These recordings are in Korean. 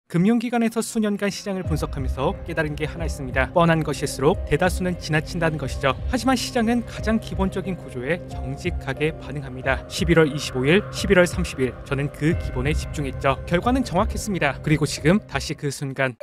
금융기관에서 수년간 시장을 분석하면서 깨달은 게 하나 있습니다. 뻔한 것일수록 대다수는 지나친다는 것이죠. 하지만 시장은 가장 기본적인 구조에 정직하게 반응합니다. 11월 25일, 11월 30일 저는 그 기본에 집중했죠. 결과는 정확했습니다. 그리고 지금 다시 그 순간.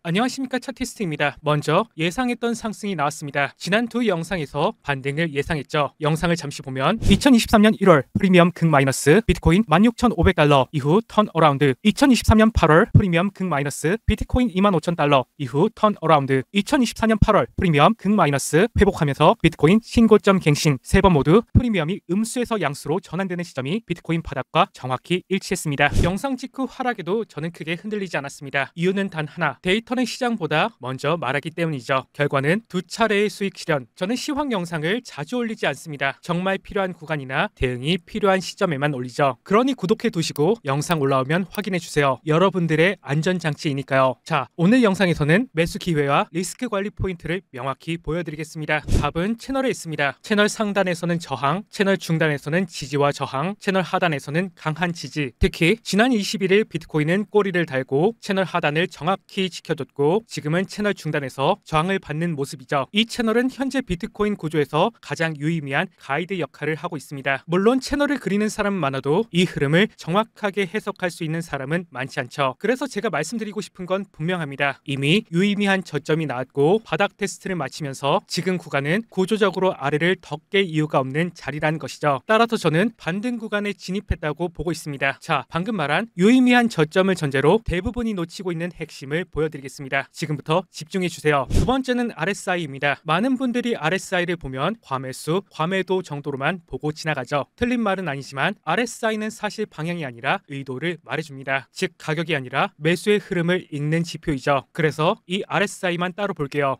안녕하십니까, 차티스트입니다. 먼저 예상했던 상승이 나왔습니다. 지난 두 영상에서 반등을 예상했죠. 영상을 잠시 보면 2023년 1월 프리미엄 극 마이너스 비트코인 16,500달러 이후 턴어라운드, 2023년 8월 프리미엄 극 마이너스 비트코인 25,000달러 이후 턴어라운드, 2024년 8월 프리미엄 극 마이너스 회복하면서 비트코인 신고점 갱신, 세 번 모두 프리미엄이 음수에서 양수로 전환되는 시점이 비트코인 바닥과 정확히 일치했습니다. 영상 직후 하락에도 저는 크게 흔들리지 않았습니다. 이유는 단 하나, 데이터는 시장보다 먼저 말하기 때문이죠. 결과는 두 차례의 수익 실현. 저는 시황 영상을 자주 올리지 않습니다. 정말 필요한 구간이나 대응이 필요한 시점에만 올리죠. 그러니 구독해 두시고 영상 올라오면 확인해 주세요. 여러분들의 안전장치이니까요. 자, 오늘 영상에서는 매수 기회와 리스크 관리 포인트를 명확히 보여드리겠습니다. 답은 채널에 있습니다. 채널 상단에서는 저항, 채널 중단에서는 지지와 저항, 채널 하단에서는 강한 지지. 특히 지난 21일 비트코인은 꼬리를 달고 채널 하단을 정확히 지켜줬고 지금은 채널 중단에서 저항을 받는 모습이죠. 이 채널은 현재 비트코인 구조에서 가장 유의미한 가이드 역할을 하고 있습니다. 물론 채널을 그리는 사람은 많아도 이 흐름을 정확하게 해석할 수 있는 사람은 많지 않죠. 그래서 제가 말씀드리고 싶은 건 분명합니다. 이미 유의미한 저점이 나왔고 바닥 테스트를 마치면서 지금 구간은 구조적으로 아래를 더 깰 이유가 없는 자리라는 것이죠. 따라서 저는 반등 구간에 진입했다고 보고 있습니다. 자, 방금 말한 유의미한 저점을 전제로 대부분이 놓치고 있는 핵심을 보여드리겠습니다. 지금부터 집중해 주세요. 두 번째는 RSI입니다. 많은 분들이 RSI를 보면 과매수, 과매도 정도로만 보고 지나가죠. 틀린 말은 아니지만 RSI는 사실 방향이 아니라 의도를 말해줍니다. 즉 가격이 아니라 매수의 흐름을 읽는 지표이죠. 그래서 이 RSI만 따로 볼게요.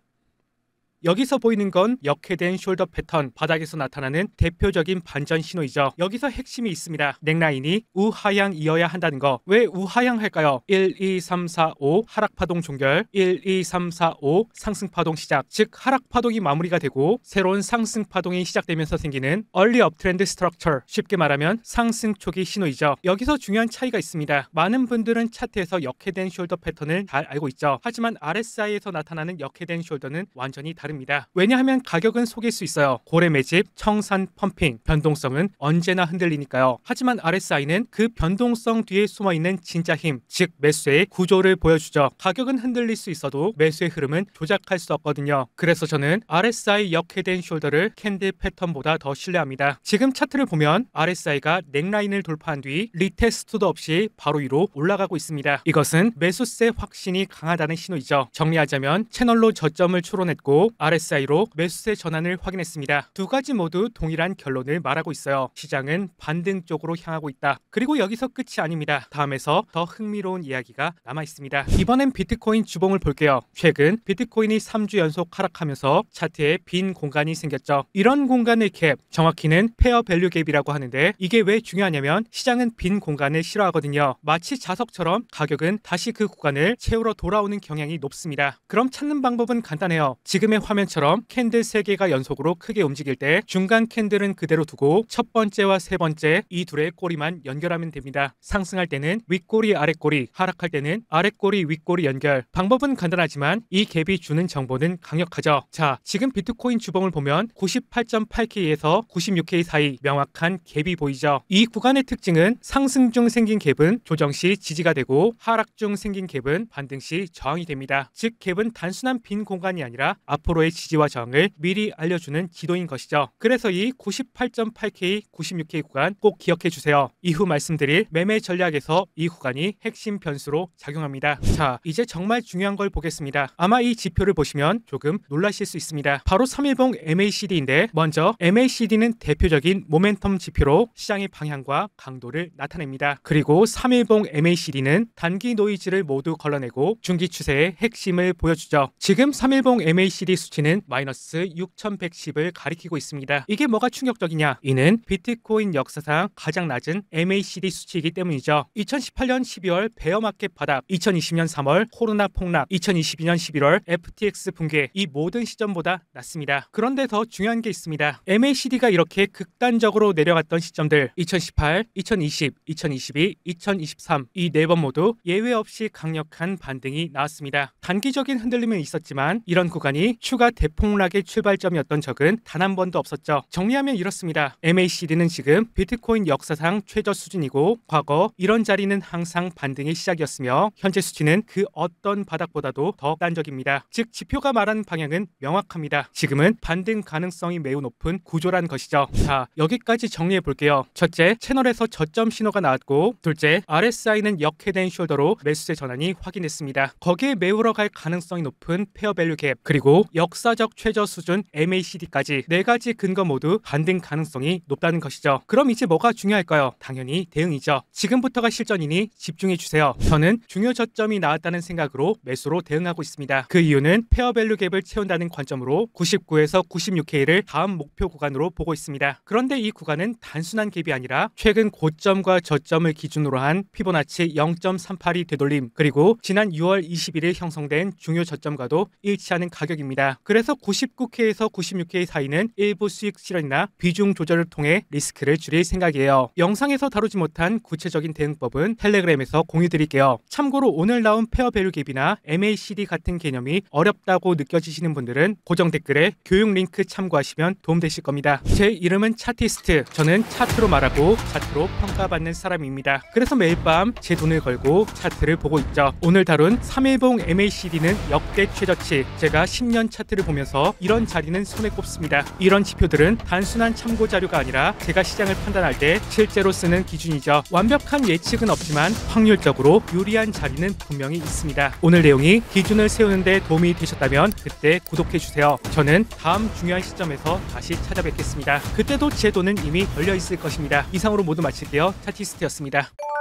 여기서 보이는 건 역회된 숄더 패턴, 바닥에서 나타나는 대표적인 반전 신호이죠. 여기서 핵심이 있습니다. 넥라인이 우하향이어야 한다는 거. 왜 우하향할까요? 1, 2, 3, 4, 5 하락파동 종결, 1, 2, 3, 4, 5 상승파동 시작. 즉 하락파동이 마무리가 되고 새로운 상승파동이 시작되면서 생기는 얼리 업트렌드 스트럭처, 쉽게 말하면 상승 초기 신호이죠. 여기서 중요한 차이가 있습니다. 많은 분들은 차트에서 역회된 숄더 패턴을 잘 알고 있죠. 하지만 RSI에서 나타나는 역회된 숄더는 완전히 다릅니다. 왜냐하면 가격은 속일 수 있어요. 고래 매집, 청산 펌핑, 변동성은 언제나 흔들리니까요. 하지만 RSI는 그 변동성 뒤에 숨어있는 진짜 힘, 즉 매수의 구조를 보여주죠. 가격은 흔들릴 수 있어도 매수의 흐름은 조작할 수 없거든요. 그래서 저는 RSI 역회된 숄더를 캔들 패턴보다 더 신뢰합니다. 지금 차트를 보면 RSI가 넥라인을 돌파한 뒤 리테스트도 없이 바로 위로 올라가고 있습니다. 이것은 매수세 확신이 강하다는 신호이죠. 정리하자면 채널로 저점을 추론했고 RSI로 매수세 전환을 확인했습니다. 두 가지 모두 동일한 결론을 말하고 있어요. 시장은 반등 쪽으로 향하고 있다. 그리고 여기서 끝이 아닙니다. 다음에서 더 흥미로운 이야기가 남아 있습니다. 이번엔 비트코인 주봉을 볼게요. 최근 비트코인이 3주 연속 하락하면서 차트에 빈 공간이 생겼죠. 이런 공간의 갭, 정확히는 페어 밸류 갭이라고 하는데 이게 왜 중요하냐면 시장은 빈 공간을 싫어하거든요. 마치 자석처럼 가격은 다시 그 구간을 채우러 돌아오는 경향이 높습니다. 그럼 찾는 방법은 간단해요. 지금의 화면처럼 캔들 3개가 연속으로 크게 움직일 때 중간 캔들은 그대로 두고 첫 번째와 세 번째 이 둘의 꼬리만 연결하면 됩니다. 상승할 때는 윗꼬리 아랫꼬리, 하락할 때는 아랫꼬리 윗꼬리 연결. 방법은 간단하지만 이 갭이 주는 정보는 강력하죠. 자, 지금 비트코인 주봉을 보면 98.8K에서 96K 사이 명확한 갭이 보이죠. 이 구간의 특징은 상승 중 생긴 갭은 조정 시 지지가 되고 하락 중 생긴 갭은 반등 시 저항이 됩니다. 즉 갭은 단순한 빈 공간이 아니라 앞으로의 지지와 저항을 미리 알려주는 지도인 것이죠. 그래서 이 98.8K, 96K 구간 꼭 기억해 주세요. 이후 말씀드릴 매매 전략에서 이 구간이 핵심 변수로 작용합니다. 자, 이제 정말 중요한 걸 보겠습니다. 아마 이 지표를 보시면 조금 놀라실 수 있습니다. 바로 3일봉 MACD인데 먼저 MACD는 대표적인 모멘텀 지표로 시장의 방향과 강도를 나타냅니다. 그리고 3일봉 MACD는 단기 노이즈를 모두 걸러내고 중기 추세의 핵심을 보여주죠. 지금 3일봉 MACD 수치는 마이너스 6110을 가리키고 있습니다. 이게 뭐가 충격적이냐? 이는 비트코인 역사상 가장 낮은 MACD 수치이기 때문이죠. 2018년 12월 베어마켓 바닥, 2020년 3월 코로나 폭락, 2022년 11월 FTX 붕괴, 이 모든 시점보다 낮습니다. 그런데 더 중요한 게 있습니다. MACD가 이렇게 극단적으로 내려갔던 시점들 2018, 2020, 2022, 2023 이 네 번 모두 예외 없이 강력한 반등이 나왔습니다. 단기적인 흔들림은 있었지만 이런 구간이 추가 대폭락의 출발점이었던 적은 단 한 번도 없었죠. 정리하면 이렇습니다. MACD는 지금 비트코인 역사상 최저 수준이고 과거 이런 자리는 항상 반등의 시작이었으며 현재 수치는 그 어떤 바닥보다도 더 단적입니다. 즉 지표가 말하는 방향은 명확합니다. 지금은 반등 가능성이 매우 높은 구조란 것이죠. 자, 여기까지 정리해 볼게요. 첫째, 채널에서 저점 신호가 나왔고, 둘째, RSI는 역회된 숄더로 매수세 전환이 확인됐습니다. 거기에 메우러 갈 가능성이 높은 페어밸류 갭, 그리고 역사적 최저 수준 MACD까지 네 가지 근거 모두 반등 가능성이 높다는 것이죠. 그럼 이제 뭐가 중요할까요? 당연히 대응이죠. 지금부터가 실전이니 집중해 주세요. 저는 중요 저점이 나왔다는 생각으로 매수로 대응하고 있습니다. 그 이유는 페어밸류 갭을 채운다는 관점으로 99에서 96K를 다음 목표 구간으로 보고 있습니다. 그런데 이 구간은 단순한 갭이 아니라 최근 고점과 저점을 기준으로 한 피보나치 0.38이 되돌림, 그리고 지난 6월 21일 형성된 중요 저점과도 일치하는 가격입니다. 그래서 99K에서 96K 사이는 일부 수익 실현이나 비중 조절을 통해 리스크를 줄일 생각이에요. 영상에서 다루지 못한 구체적인 대응법은 텔레그램에서 공유 드릴게요. 참고로 오늘 나온 페어밸류 갭이나 MACD 같은 개념이 어렵다고 느껴지시는 분들은 고정 댓글에 교육 링크 참고하시면 도움되실 겁니다. 제 이름은 차티스트. 저는 차트로 말하고 차트로 평가받는 사람입니다. 그래서 매일 밤 제 돈을 걸고 차트를 보고 있죠. 오늘 다룬 3일봉 MACD는 역대 최저치. 제가 10년 차트를 보면서 이런 자리는 손에 꼽습니다. 이런 지표들은 단순한 참고 자료가 아니라 제가 시장을 판단할 때 실제로 쓰는 기준이죠. 완벽한 예측은 없지만 확률적으로 유리한 자리는 분명히 있습니다. 오늘 내용이 기준을 세우는 데 도움이 되셨다면 그때 구독해주세요. 저는 다음 중요한 시점에서 다시 찾아뵙겠습니다. 그때도 제 돈은 이미 걸려 있을 것입니다. 이상으로 모두 마칠게요. 차티스트였습니다.